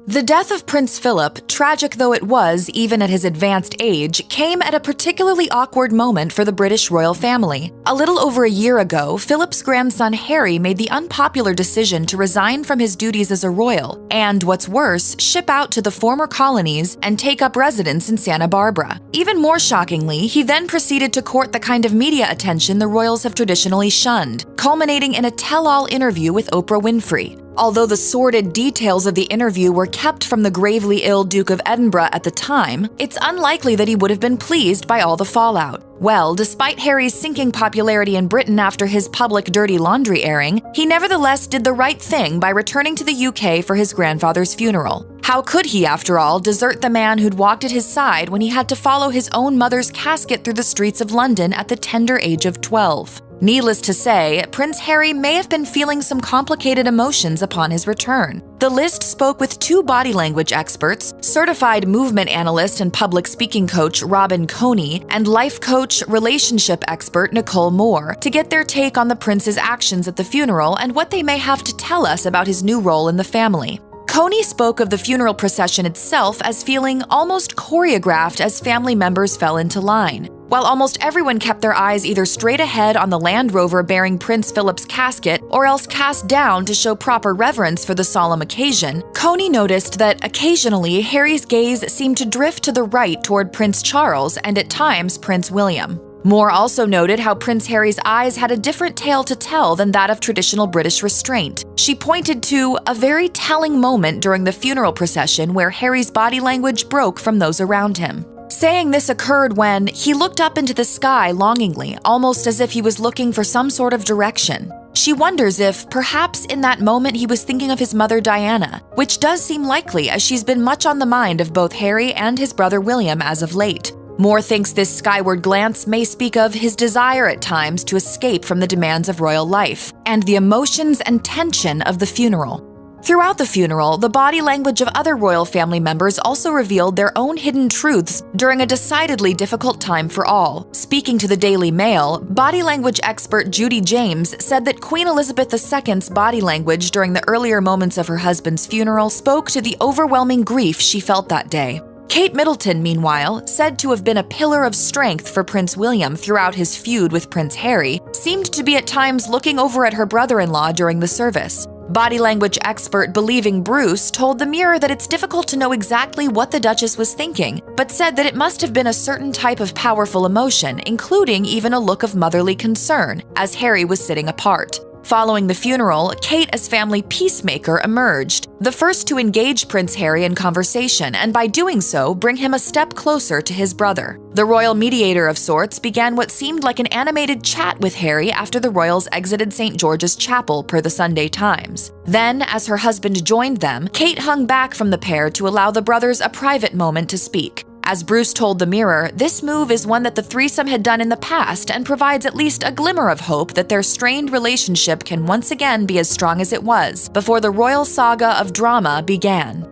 The death of Prince Philip, tragic though it was even at his advanced age, came at a particularly awkward moment for the British royal family. A little over a year ago, Philip's grandson Harry made the unpopular decision to resign from his duties as a royal and, what's worse, ship out to the former colonies and take up residence in Santa Barbara. Even more shockingly, he then proceeded to court the kind of media attention the royals have traditionally shunned, culminating in a tell-all interview with Oprah Winfrey. Although the sordid details of the interview were kept from the gravely ill Duke of Edinburgh at the time, it's unlikely that he would have been pleased by all the fallout. Well, despite Harry's sinking popularity in Britain after his public dirty laundry airing, he nevertheless did the right thing by returning to the UK for his grandfather's funeral. How could he, after all, desert the man who'd walked at his side when he had to follow his own mother's casket through the streets of London at the tender age of 12? Needless to say, Prince Harry may have been feeling some complicated emotions upon his return. The list spoke with two body language experts, certified movement analyst and public speaking coach Robin Coney, and life coach, relationship expert Nicole Moore, to get their take on the prince's actions at the funeral and what they may have to tell us about his new role in the family. Coney spoke of the funeral procession itself as feeling almost choreographed as family members fell into line. While almost everyone kept their eyes either straight ahead on the Land Rover bearing Prince Philip's casket or else cast down to show proper reverence for the solemn occasion, Coney noticed that occasionally Harry's gaze seemed to drift to the right toward Prince Charles and at times Prince William. Moore also noted how Prince Harry's eyes had a different tale to tell than that of traditional British restraint. She pointed to a very telling moment during the funeral procession where Harry's body language broke from those around him, saying this occurred when he looked up into the sky longingly, almost as if he was looking for some sort of direction. She wonders if, perhaps in that moment he was thinking of his mother Diana, which does seem likely as she's been much on the mind of both Harry and his brother William as of late. Moore thinks this skyward glance may speak of his desire at times to escape from the demands of royal life and the emotions and tension of the funeral. Throughout the funeral, the body language of other royal family members also revealed their own hidden truths during a decidedly difficult time for all. Speaking to the Daily Mail, body language expert Judy James said that Queen Elizabeth II's body language during the earlier moments of her husband's funeral spoke to the overwhelming grief she felt that day. Kate Middleton, meanwhile, said to have been a pillar of strength for Prince William throughout his feud with Prince Harry, seemed to be at times looking over at her brother-in-law during the service. Body language expert Believing Bruce told the Mirror that it's difficult to know exactly what the Duchess was thinking, but said that it must have been a certain type of powerful emotion, including even a look of motherly concern, as Harry was sitting apart. Following the funeral, Kate as family peacemaker emerged, the first to engage Prince Harry in conversation and by doing so bring him a step closer to his brother. The royal mediator of sorts began what seemed like an animated chat with Harry after the royals exited St. George's Chapel per the Sunday Times. Then, as her husband joined them, Kate hung back from the pair to allow the brothers a private moment to speak. As Bruce told the Mirror, this move is one that the threesome had done in the past and provides at least a glimmer of hope that their strained relationship can once again be as strong as it was before the royal saga of drama began.